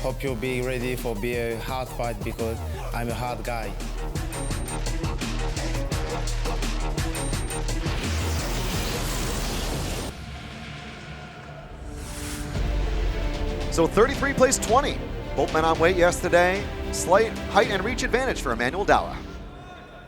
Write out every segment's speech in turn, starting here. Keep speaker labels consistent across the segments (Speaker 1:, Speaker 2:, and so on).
Speaker 1: Hope you'll be ready for be a hard fight because I'm a hard guy.
Speaker 2: So 33 plays 20. Both men on weight yesterday. Slight height and reach advantage for Emmanouel Dava.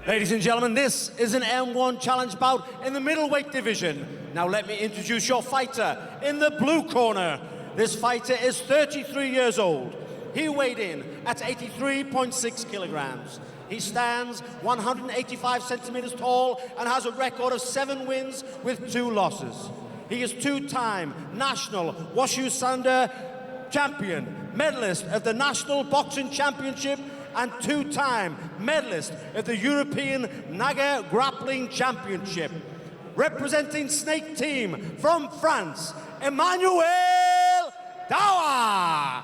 Speaker 3: Ladies and gentlemen, this is an M1 challenge bout in the middleweight division. Now let me introduce your fighter in the blue corner. This fighter is 33 years old. He weighed in at 83.6 kilograms. He stands 185 centimeters tall and has a record of 7 wins with 2 losses. He is 2-time national Uшу Sanьда champion, medalist of the National Boxing Championship, and 2-time medalist of the European Naga Grappling Championship. Representing Snake Team from France, Emmanouel Dava.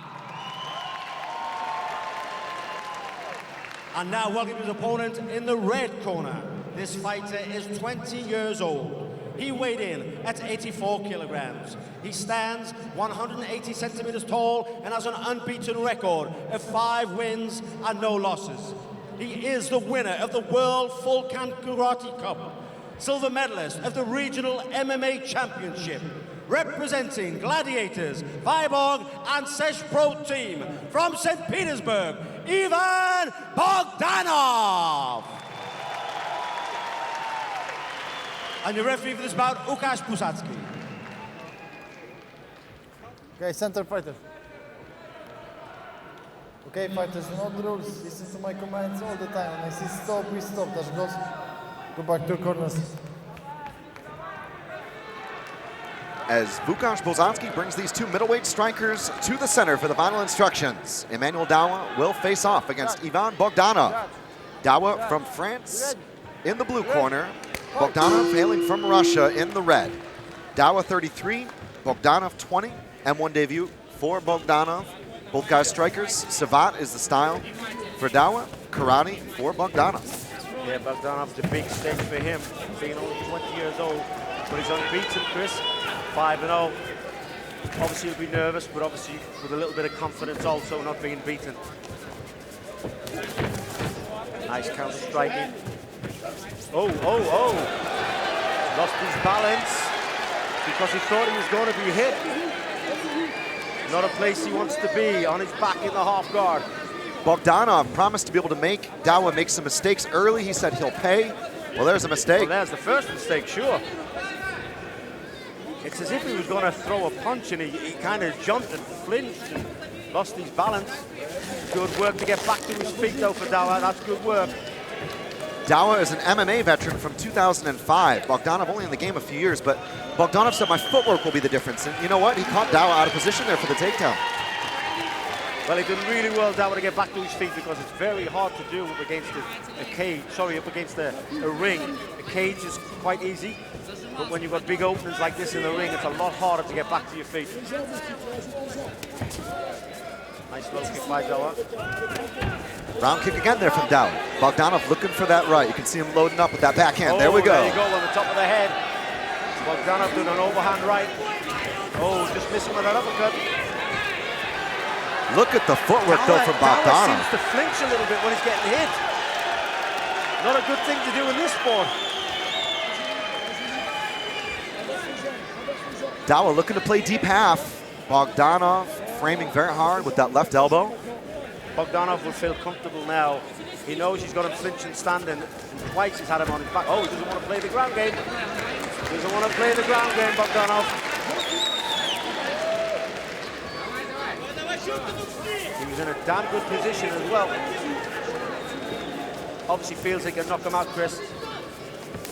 Speaker 3: And now welcome his opponent in the red corner. This fighter is 20 years old. He weighed in at 84 kilograms. He stands 180 centimeters tall and has an unbeaten record of 5 wins and no losses. He is the winner of the World Full-Contact Karate Cup, silver medalist of the Regional MMA Championship, representing Gladiators, Viborg and Sečь PRO team from St. Petersburg, Iván Bogdanov. And your referee for this bout, Łukasz Pusacki.
Speaker 4: Okay, center fighter. Okay, fighters, no rules. Listen to my commands all the time. When I say stop, we stop. Dash goes. Go back to corners.
Speaker 2: As Łukasz Pusacki brings these 2 middleweight strikers to the center for the final instructions. Emmanouel Dava will face off against Iván Bogdanov. Dava from France in the blue corner. Bogdanov hailing from Russia in the red. Dava 33, Bogdanov 20. M1 debut for Bogdanov. Both guys strikers. Savate is the style for Dava. Karate for Bogdanov.
Speaker 5: Yeah, Bogdanov's a big stage for him, being only 20 years old. But he's unbeaten, Chris. 5-0. Obviously he'll be nervous, but obviously with a little bit of confidence also, not being beaten. Nice counter striking. Oh. Lost his balance because he thought he was going to be hit. Not a place he wants to be, on his back in the half guard.
Speaker 2: Bogdanov promised to be able to make Dava make some mistakes early. He said he'll pay. Well, there's a mistake.
Speaker 5: Well, there's the first mistake, sure. It's as if he was going to throw a punch and he kind of jumped and flinched and lost his balance. Good work to get back to his feet though for Dava. That's good work.
Speaker 2: Dava is an MMA veteran from 2005. Bogdanov only in the game a few years, but Bogdanov said my footwork will be the difference. And you know what? He caught Dava out of position there for the takedown.
Speaker 5: Well, he did really well, Dava, to get back to his feet because it's very hard to do up against a cage. Sorry, up against a ring. A cage is quite easy, but when you've got big openings like this in the ring, it's a lot harder to get back to your feet. Nice low kick by Dava.
Speaker 2: Round kick again there from Dava. Bogdanov looking for that right. You can see him loading up with that backhand.
Speaker 5: Oh,
Speaker 2: there we go.
Speaker 5: There you go, on the top of the head. Bogdanov doing an overhand right. Oh, just missing with that uppercut.
Speaker 2: Look at the footwork though from Bogdanov.
Speaker 5: Dava seems to flinch a little bit when he's getting hit. Not a good thing to do in this sport.
Speaker 2: Dava looking to play deep half. Bogdanov framing very hard with that left elbow.
Speaker 5: Bogdanov will feel comfortable now. He knows he's got him flinching, standing, and twice he's had him on his back. Oh, he doesn't want to play the ground game. Doesn't want to play the ground game, Bogdanov. He was in a damn good position as well. Obviously feels he can knock him out, Chris.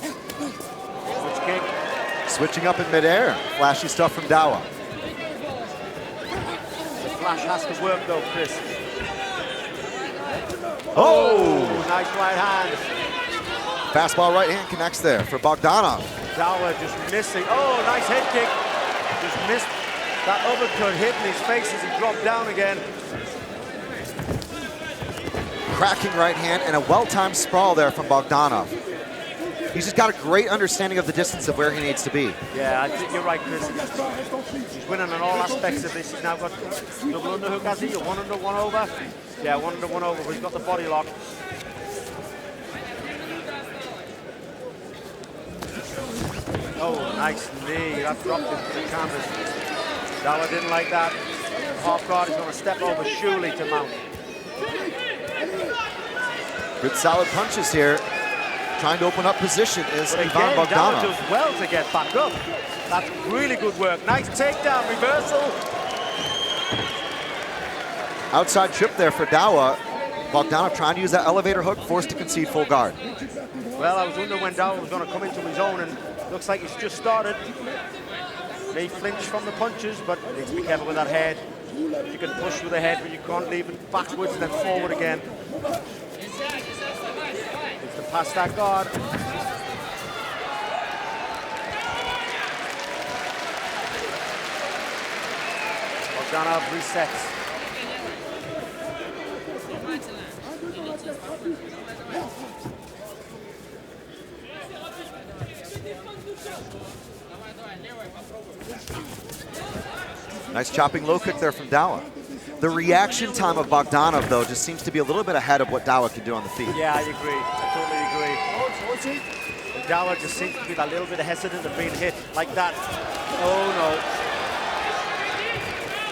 Speaker 5: Switch kick.
Speaker 2: Switching up in midair. Flashy stuff from Dava.
Speaker 5: The flash has to work though, Chris.
Speaker 2: Oh!
Speaker 5: Nice right hand.
Speaker 2: Fastball right hand connects there for Bogdanov.
Speaker 5: Dava just missing. Oh, nice head kick. Just missed that uppercut, hitting his face as he dropped down again.
Speaker 2: Cracking right hand and a well-timed sprawl there from Bogdanov. He's just got a great understanding of the distance of where he needs to be.
Speaker 5: Yeah, I think you're right, Chris. He's winning on all aspects of this. He's now got double underhook, has he? Or one under, one over? Yeah, one under, one over, but he's got the body lock. Oh, nice knee. That dropped him to the canvas. Dava didn't like that. Half guard is going to step over Shuley to mount.
Speaker 2: Good solid punches here. Trying to open up position is
Speaker 5: But
Speaker 2: Iván
Speaker 5: again, Dava
Speaker 2: Bogdanov.
Speaker 5: does well to get back up. That's really good work. Nice takedown, reversal.
Speaker 2: Outside trip there for Dava. Bogdanov trying to use that elevator hook, forced to concede full guard.
Speaker 5: Well, I was wondering when Dava was going to come into his own, and looks like he's just started. May flinch from the punches, but needs to be careful with that head. You can push with the head, but you can't leave it backwards and then forward again. Needs to pass that guard. Bogdanov resets.
Speaker 2: Nice chopping low kick there from Dava. The reaction time of Bogdanov, though, just seems to be a little bit ahead of what Dava can do on the feet.
Speaker 5: Yeah, I agree. I totally agree. Dava just seems to be a little bit hesitant of being hit like that. Oh,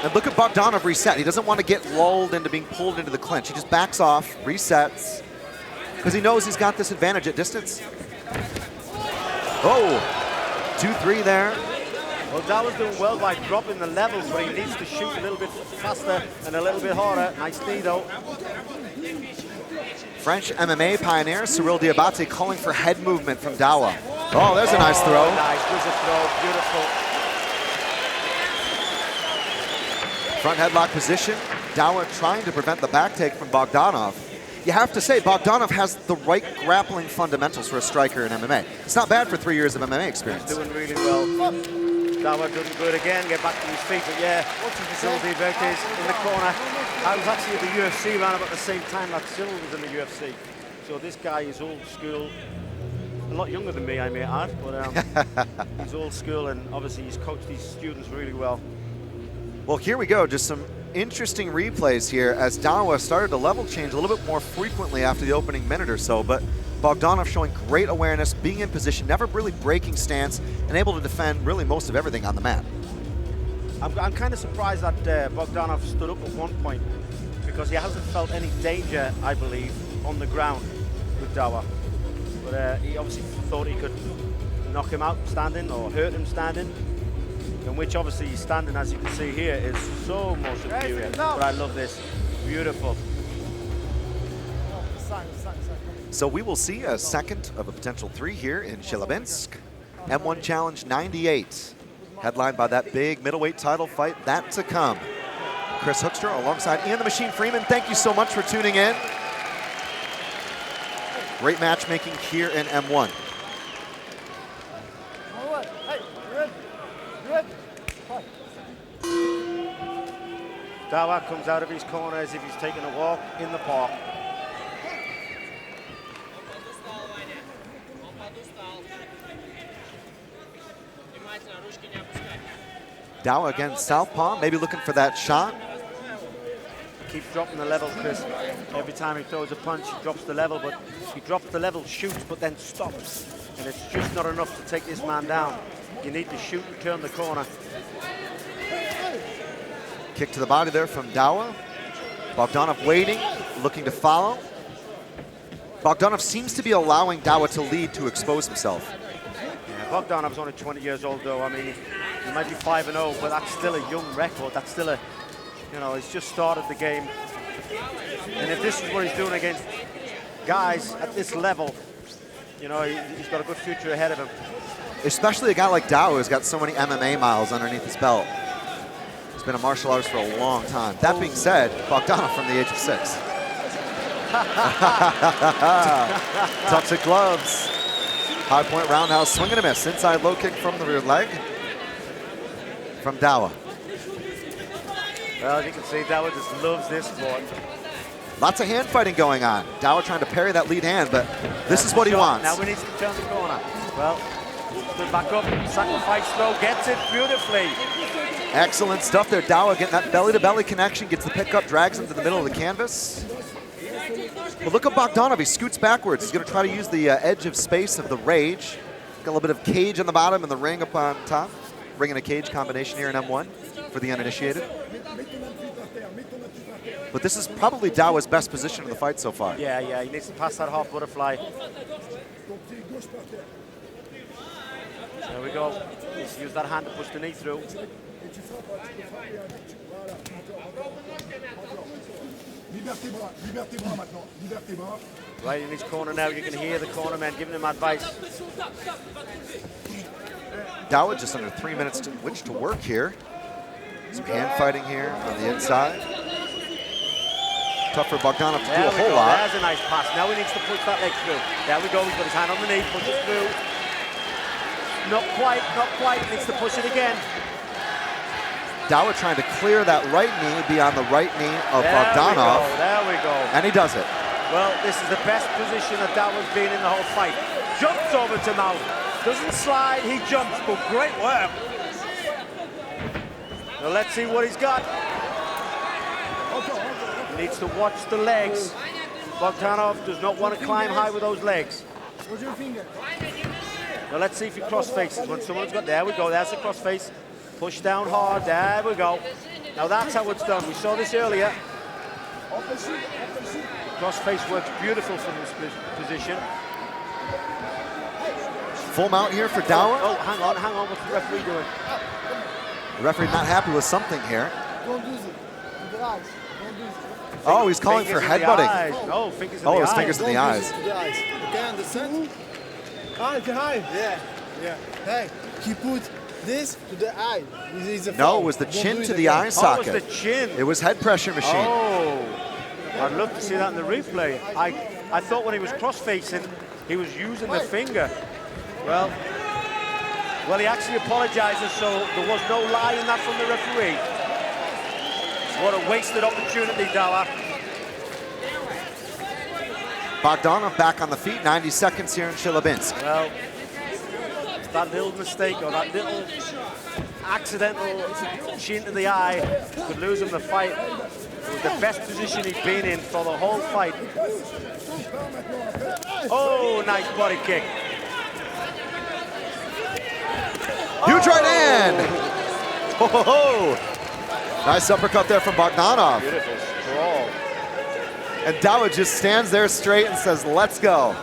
Speaker 5: no.
Speaker 2: And look at Bogdanov reset. He doesn't want to get lulled into being pulled into the clinch. He just backs off, resets, because he knows he's got this advantage at distance. Oh, 2-3 there.
Speaker 5: Well, Dava's doing well by dropping the levels, but he needs to shoot a little bit faster and a little bit harder. Nice knee, though.
Speaker 2: French MMA pioneer Cyril Diabate calling for head movement from Dava. Oh, there's a nice throw.
Speaker 5: Nice, there's a throw, beautiful.
Speaker 2: Front headlock position. Dava trying to prevent the back take from Bogdanov. You have to say, Bogdanov has the right grappling fundamentals for a striker in MMA. It's not bad for 3 years of MMA experience.
Speaker 5: He's doing really well. Dava doing good again, get back to his feet, but yeah, Cyril Diabate in the corner. I was actually at the UFC around about the same time that Cyril was in the UFC. So this guy is old school, a lot younger than me, I may add, but he's old school, and obviously he's coached these students really well.
Speaker 2: Well, here we go, just some interesting replays here as Dava started to level change a little bit more frequently after the opening minute or so, but Bogdanov showing great awareness, being in position, never really breaking stance, and able to defend really most of everything on the mat.
Speaker 5: I'm kind of surprised that Bogdanov stood up at one point, because he hasn't felt any danger, I believe, on the ground with Dava. But he obviously thought he could knock him out standing or hurt him standing, in which obviously he's standing, as you can see here, is so much superior. But I love this. Beautiful.
Speaker 2: So we will see a second of a potential 3 here in Челябинск. M1 Challenge 98, headlined by that big middleweight title fight, that to come. Chris Hoekstra alongside Ian the Machine Freeman, thank you so much for tuning in. Great matchmaking here in M1.
Speaker 5: Dava comes out of his corner as if he's taking a walk in the park.
Speaker 2: Dava again, southpaw, maybe looking for that shot.
Speaker 5: Keeps dropping the level, Chris. Every time he throws a punch, he drops the level, but he drops the level, shoots, but then stops. And it's just not enough to take this man down. You need to shoot and turn the corner.
Speaker 2: Kick to the body there from Dava. Bogdanov waiting, looking to follow. Bogdanov seems to be allowing Dava to lead to expose himself.
Speaker 5: Yeah, Bogdanov's only 20 years old, though. I mean, he might be 5-0, but that's still a young record. That's still a, you know, he's just started the game. And if this is what he's doing against guys at this level, you know, he's got a good future ahead of him.
Speaker 2: Especially a guy like Dava who's got so many MMA miles underneath his belt. He's been a martial artist for a long time. That being said, Bogdanov from the age of 6. Toxic gloves. High point roundhouse, swing and a miss. Inside low kick from the rear leg from Dava.
Speaker 5: Well, as you can see, Dava just loves this sport.
Speaker 2: Lots of hand fighting going on. Dava trying to parry that lead hand, but this is what he wants.
Speaker 5: Now we need to turn the corner. Well, stood back up, sacrifice throw, gets it beautifully.
Speaker 2: Excellent stuff there. Dava getting that belly-to-belly connection, gets the pickup, drags him to the middle of the canvas. But look at Bogdanov, he scoots backwards. He's gonna try to use the edge of space of the rage. Got a little bit of cage on the bottom and the ring up on top. Bringing a cage combination here in M1 for the uninitiated. But this is probably Dava's best position in the fight so far.
Speaker 5: Yeah, he needs to pass that half butterfly. There we go. Needs to use that hand to push the knee through. Right in his corner now, you can hear the corner men giving him advice.
Speaker 2: Dava just under 3 minutes to which to work here. Some hand fighting here on the inside. Tough for Bogdanov to do a whole lot.
Speaker 5: There's a nice pass. Now he needs to push that leg through. There we go. He's got his hand on the knee, push it through. Not quite, not quite. Needs to push it again.
Speaker 2: Dava trying to clear that right knee, be on the right knee of Bogdanov.
Speaker 5: There we go.
Speaker 2: And he does it.
Speaker 5: Well, this is the best position that Dava's been in the whole fight. Jumps over to mount. Doesn't slide, he jumps, but great work. Now let's see what he's got. He needs to watch the legs. Bogdanov does not want to climb high with those legs. Now let's see if he cross faces. When someone's got, there we go, there's the cross face. Push down hard, there we go. Now that's how it's done. We saw this earlier. Cross face works beautiful from this position.
Speaker 2: Full mount here for Dava.
Speaker 5: Oh, hang on, what's the referee doing?
Speaker 2: The referee not happy with something here.
Speaker 4: Don't use it. In the eyes. Don't use it.
Speaker 2: Oh, he's calling for headbutting.
Speaker 5: No, fingers in the eyes.
Speaker 2: Oh, his fingers in the eyes.
Speaker 4: The eyes. Okay, understand? Behind. Yeah. Hey, he put this to the eye.
Speaker 2: No, it was the chin to the eye socket.
Speaker 5: Oh, it was the chin.
Speaker 2: It was head pressure machine.
Speaker 5: Oh, I'd love to see that in the replay. I thought when he was cross-facing, he was using the finger. Well, he actually apologizes, so there was no lie in that from the referee. What a wasted opportunity, Dava.
Speaker 2: Bogdanov back on the feet, 90 seconds here in Челябинске.
Speaker 5: Well, that little mistake or that little accidental chin to the eye could lose him the fight. It was the best position he'd been in for the whole fight. Oh, nice body kick.
Speaker 2: Huge right hand! Oh, nice uppercut there from Bogdanov.
Speaker 5: Beautiful sprawl.
Speaker 2: And Dava just stands there straight and says, let's go.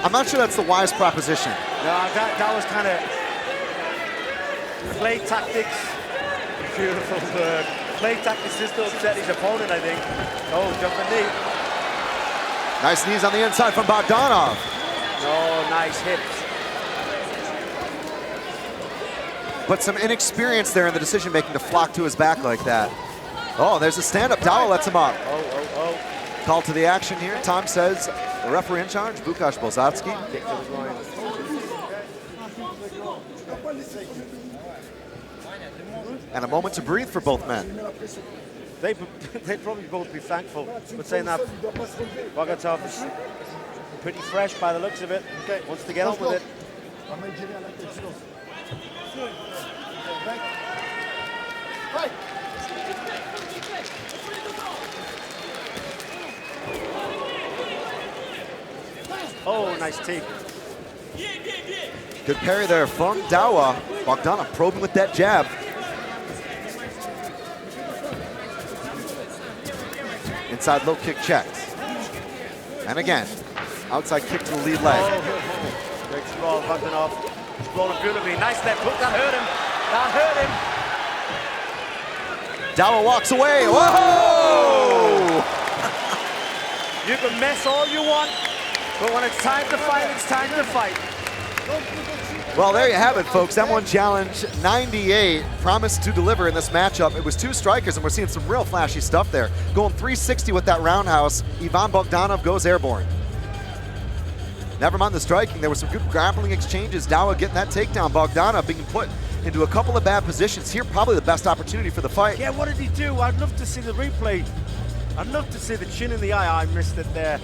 Speaker 2: I'm not sure that's the wise proposition.
Speaker 5: No, that was kind of play tactics. Beautiful work. Play tactics just to upset his opponent, I think. Oh, jumping knee.
Speaker 2: Nice knees on the inside from Bogdanov.
Speaker 5: Oh, nice hips.
Speaker 2: But some inexperience there in the decision-making to flock to his back like that. Oh, there's a stand-up. Dava lets him up.
Speaker 5: Oh.
Speaker 2: Call to the action here. Tom says the referee in charge, Łukasz Bolzacki. And a moment to breathe for both men.
Speaker 5: They'd probably both be thankful. But saying that, Bogdanov is pretty fresh by the looks of it. Okay. Wants to get on with it. Oh, nice teep.
Speaker 2: Good parry there from Dava. Bogdanov probing with that jab. Inside low kick checked. And again, outside kick to the lead leg.
Speaker 5: Oh, great sprawl, Bogdanov. Sprawling beautifully. Nice left hook, that hurt him. That hurt him.
Speaker 2: Dava walks away. Whoa!
Speaker 5: You can mess all you want, but when it's time to fight, it's time to fight.
Speaker 2: Well, there you have it, folks. M1 Challenge 98 promised to deliver in this matchup. It was two strikers, and we're seeing some real flashy stuff there. Going 360 with that roundhouse. Iván Bogdanov goes airborne. Never mind the striking. There were some good grappling exchanges. Dava getting that takedown. Bogdanov being put into a couple of bad positions. Here, probably the best opportunity for the fight.
Speaker 5: Yeah, what did he do? I'd love to see the replay. I'd love to see the chin in the eye. I missed it there.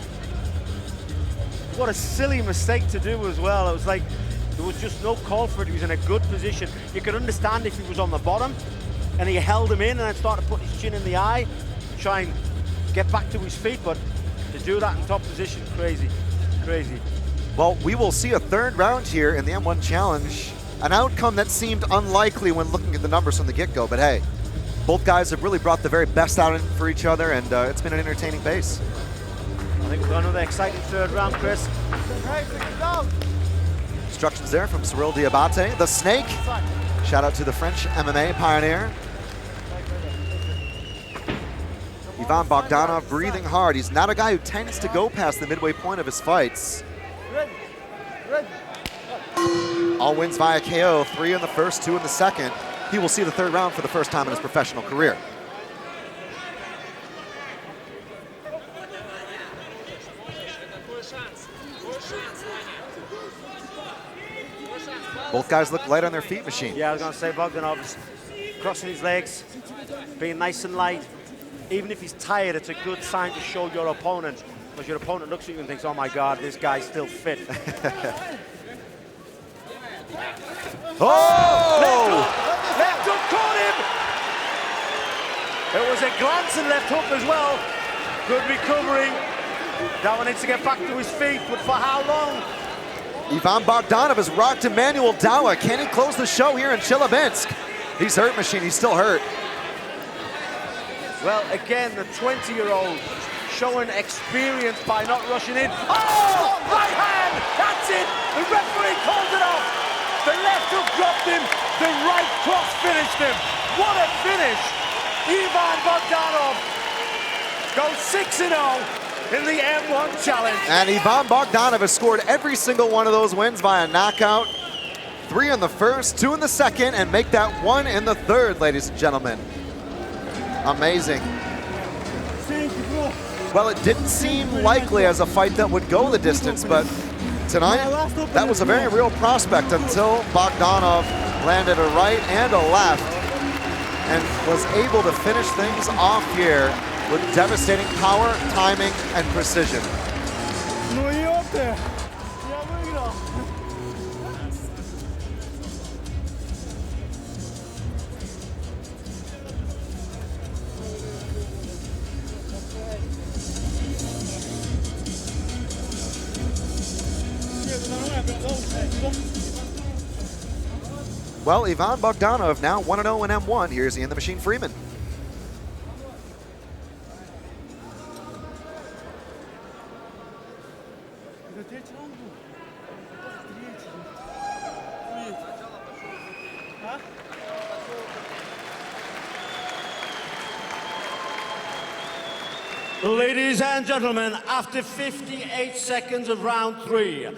Speaker 5: What a silly mistake to do as well. It was like there was just no call for it. He was in a good position. You could understand if he was on the bottom and he held him in and then started to put his chin in the eye, try and get back to his feet, but to do that in top position, crazy, crazy.
Speaker 2: Well, we will see a third round here in the M1 Challenge. An outcome that seemed unlikely when looking at the numbers from the get-go, but hey, both guys have really brought the very best out for each other, and it's been an entertaining pace.
Speaker 5: I think we've got another exciting third round, Chris.
Speaker 2: Instructions there from Cyril Diabate, the Snake. Shout out to the French MMA pioneer. Ivan Bogdanov breathing hard. He's not a guy who tends to go past the midway point of his fights. All wins via KO, 3 in the first, 2 in the second. He will see the third round for the first time in his professional career. Both guys look light on their feet, Machine.
Speaker 5: Yeah, I was going to say Bogdanov's crossing his legs, being nice and light. Even if he's tired, it's a good sign to show your opponent, because your opponent looks at you and thinks, oh my God, this guy's still fit. Left hook caught him! It was a glancing left hook as well. Good recovery. Dava needs to get back to his feet, but for how long?
Speaker 2: Ivan Bogdanov has rocked Emmanouel Dava. Can he close the show here in Челябинске? He's hurt, Machine. He's still hurt.
Speaker 5: Well, again, the 20-year-old showing experience by not rushing in. Oh, right hand! That's it! The referee calls it off. The left hook dropped him. The right cross finished him. What a finish! Ivan Bogdanov goes 6-0 in the M1 Challenge.
Speaker 2: And Ivan Bogdanov has scored every single one of those wins via knockout. 3 in the first, 2 in the second, and make that 1 in the third, ladies and gentlemen. Amazing. Well, it didn't seem likely as a fight that would go the distance, but tonight, that was a very real prospect until Bogdanov landed a right and a left and was able to finish things off here with devastating power, timing, and precision. Well, Ivan Bogdanov now 1-0 in M1. Here's Ian the Machine Freeman.
Speaker 3: Ladies and gentlemen, after 58 seconds of round 3,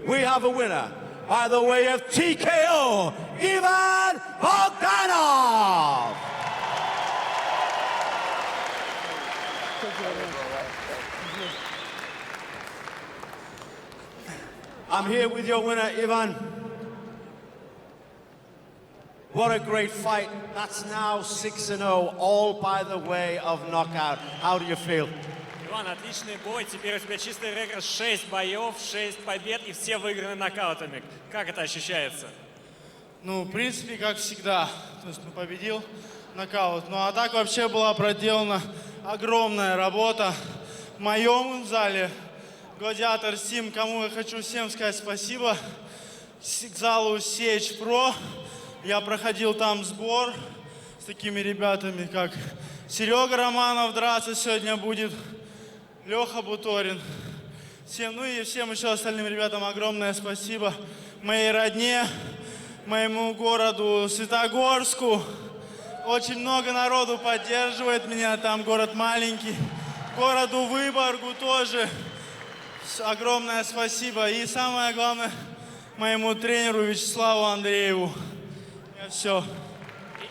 Speaker 3: we have a winner by the way of TKO, Ivan Bogdanov! I'm here with your winner, Ivan. What a great fight. That's now 6-0, all by the way of knockout. How do you feel?
Speaker 6: Иван, отличный бой. Теперь у тебя чистый рекорд 6 боев, 6 побед и все выиграны нокаутами. Как это ощущается?
Speaker 7: Ну, в принципе, как всегда. То есть, победил нокаут. Ну, а так вообще была проделана огромная работа в моем зале. Гладиатор Стим, кому я хочу всем сказать спасибо. К залу Сечь PRO. Я проходил там сбор с такими ребятами, как Серега Романов драться сегодня будет, Леха Буторин. Всем, ну и всем еще остальным ребятам огромное спасибо. Моей родне, моему городу Светогорску. Очень много народу поддерживает меня, там город маленький. Городу Выборгу тоже огромное спасибо. И самое главное, моему тренеру Вячеславу Андрееву. Все.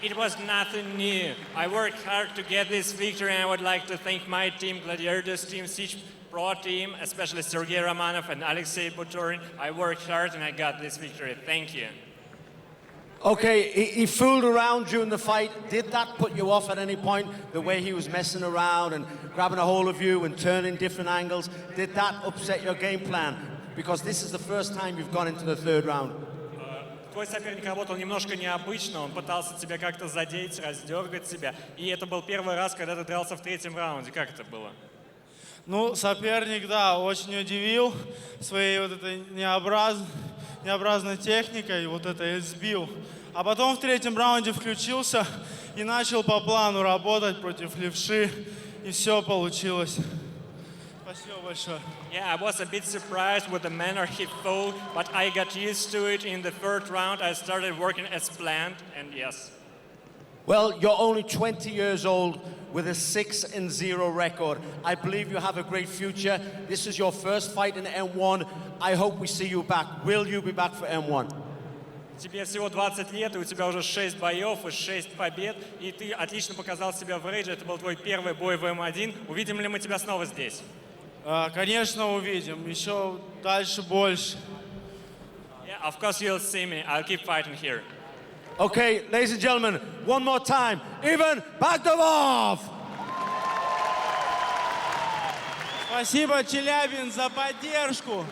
Speaker 6: It was nothing new. I worked hard to get this victory, and I would like to thank my team, Gladiators team, Sечь PRO team, especially Sergey Romanov and Alexei Butorin. I worked hard and I got this victory. Thank you.
Speaker 3: Okay, he fooled around during the fight. Did that put you off at any point? The way he was messing around and grabbing a hold of you and turning different angles. Did that upset your game plan? Because this is the first time you've gone into the third round.
Speaker 6: Твой соперник работал немножко необычно, он пытался тебя как-то задеть, раздергать тебя. И это был первый раз, когда ты дрался в третьем раунде. Как это было?
Speaker 7: Ну, соперник, да, очень удивил своей вот этой необразной техникой, вот это сбил. А потом в третьем раунде включился и начал по плану работать против левши, и все получилось. Спасибо большое.
Speaker 6: Yeah, I was a bit surprised with the manner he fought, but I got used to it. In the third round, I started working as planned, and yes.
Speaker 3: Well, you're only 20 years old with a 6-0 record. I believe you have a great future. This is your first fight in M1. I hope we see you back. Will you be back for M1?
Speaker 6: Тебе всего 20 лет, и у тебя уже 6 боев и 6 побед, и ты отлично показал себя в рейдже. Это был твой первый бой в М1. Увидим ли мы тебя снова здесь?
Speaker 7: Конечно, увидим. Еще дальше больше.
Speaker 6: Yeah, of course you'll see me. I'll keep fighting here.
Speaker 3: Okay, ladies and gentlemen, one more time, Иван Богданов!
Speaker 7: Спасибо, Челябинск, за поддержку.